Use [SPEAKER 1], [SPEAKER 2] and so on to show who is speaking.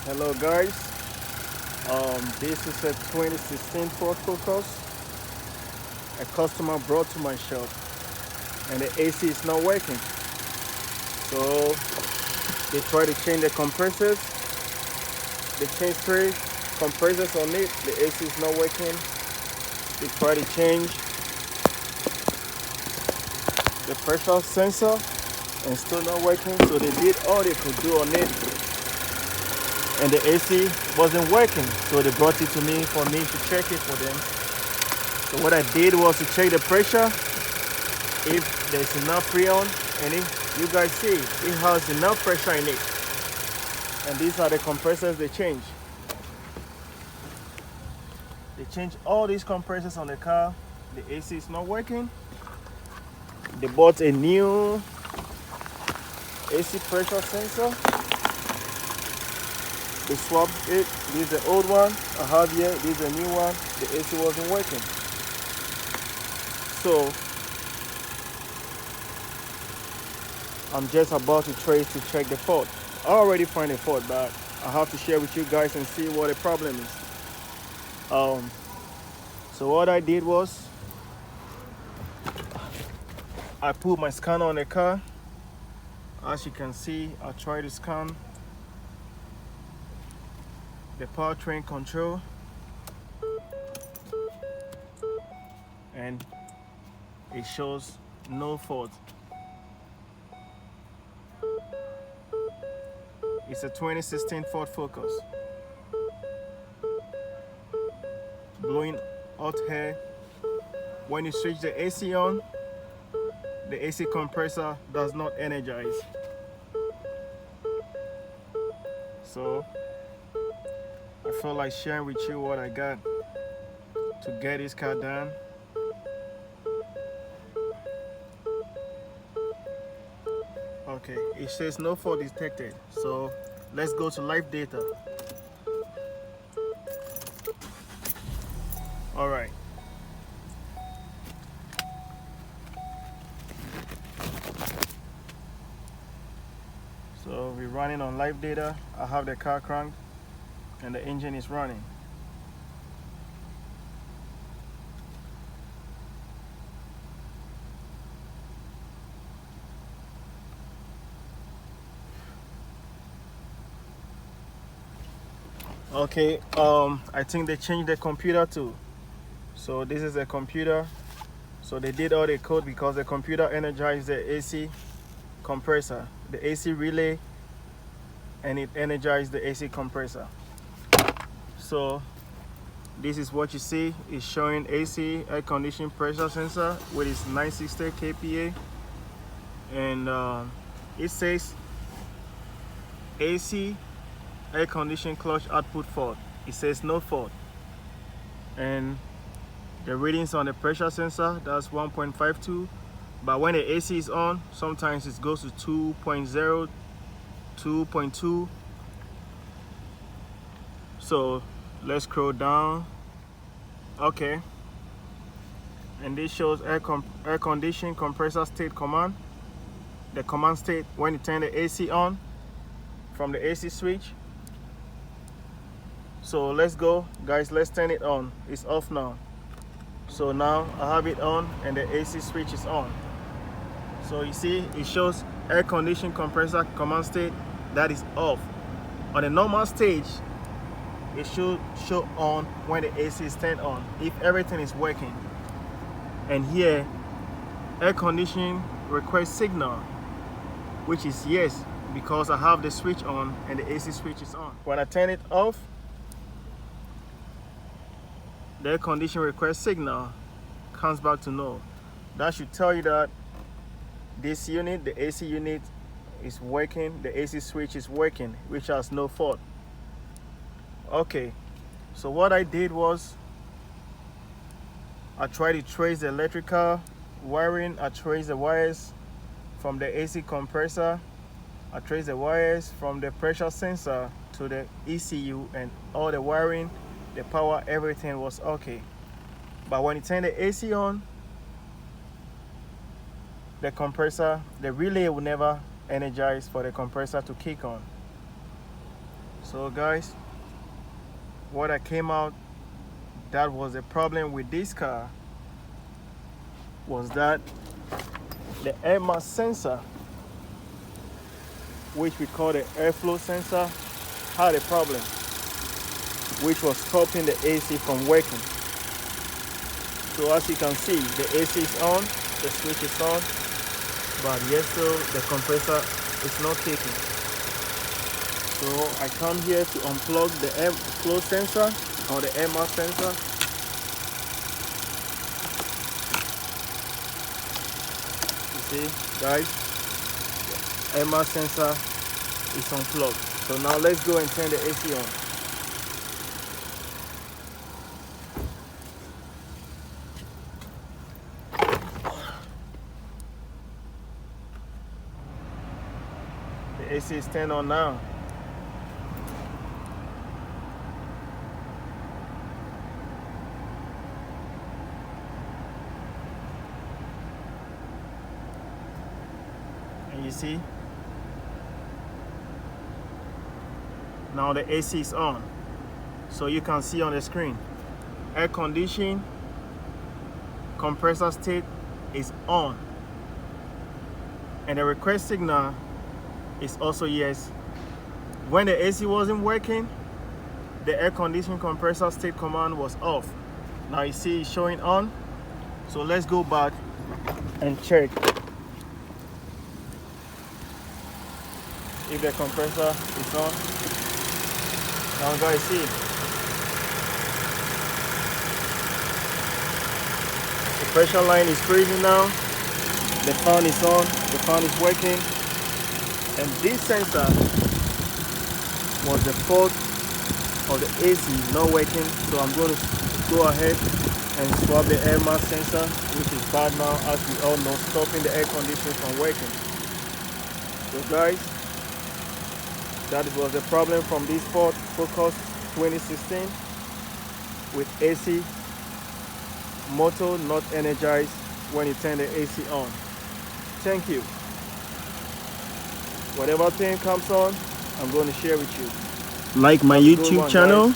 [SPEAKER 1] Hello guys, this is a 2016 Ford Focus a customer brought to my shop, and the AC is not working. So they try to change the compressors. They change 3 compressors on it. The AC is not working. They try to change the pressure sensor and still not working. So they did all they could do on it, and the AC wasn't working. So they brought it to me for me to check it for them. So what I did was to check the pressure, if there's enough freon, and if you guys see it has enough pressure in it. And these are the compressors they change. They change all these compressors on the car. The AC is not working. They bought a new AC pressure sensor. They swapped it. This is the old one I have here. This is the new one. The AC wasn't working. So I'm just about to trace to check the fault. I already find a fault, but I have to share with you guys and see what the problem is. So what I did was I put my scanner on the car. As you can see, I try to scan the powertrain control, and it shows no fault. It's a 2016 Ford Focus. Blowing hot air. When you switch the AC on, the AC compressor does not energize. So I feel like sharing with you what I got to get this car done. Okay, it says no fault detected. So let's go to live data. All right. So we're running on live data. I have the car cranked and the engine is running. Okay, I think they changed the computer too. So this is the computer. So they did all they could because the computer energized the AC compressor, the AC relay, and it energized the AC compressor. So this is what you see. It's showing AC air conditioning pressure sensor with its 960 kPa, and it says AC air conditioning clutch output fault. It says no fault, and the readings on the pressure sensor, that's 1.52, but when the AC is on, sometimes it goes to 2.0, 2.2. So let's scroll down. Okay, and this shows air conditioning compressor state command. The command state when you turn the AC on from the AC switch. So let's go, guys, let's turn it on. It's off now. So now I have it on and the AC switch is on. So you see it shows air conditioning compressor command state, that is off. On the normal stage, it should show on when the AC is turned on, if everything is working. And here, air conditioning request signal, which is yes, because I have the switch on and the AC switch is on. When I turn it off, the air conditioning request signal comes back to no. That should tell you that this unit, the AC unit, is working, the AC switch is working, which has no fault. Okay, so what I did was I tried to trace the electrical wiring. I traced the wires from the AC compressor. I traced the wires from the pressure sensor to the ECU, and all the wiring, the power, everything was okay. But when you turn the AC on, the compressor, the relay will never energize for the compressor to kick on. So guys, what I came out that was a problem with this car was that the air mass sensor, which we call the airflow sensor, had a problem, which was stopping the AC from working. So as you can see, the AC is on, the switch is on, but yet still the compressor is not kicking. So I come here to unplug the airflow sensor or the air mass sensor. You see, guys, the air mass sensor is unplugged. So now let's go and turn the AC on. The AC is turned on now. And you see, now the AC is on. So you can see on the screen, air conditioning compressor state is on. And the request signal is also yes. When the AC wasn't working, the air conditioning compressor state command was off. Now you see it's showing on. So let's go back and check if the compressor is on. Now guys, see, the pressure line is freezing now. The fan is on, the fan is working. And this sensor was the fault of the AC not working. So I'm going to go ahead and swap the air mass sensor, which is bad now, as we all know, stopping the air conditioning from working. So guys, that was the problem from this Ford Focus 2016 with AC motor not energized when you turn the AC on. Thank you. Whatever thing comes on, I'm going to share with you. Like my YouTube channel,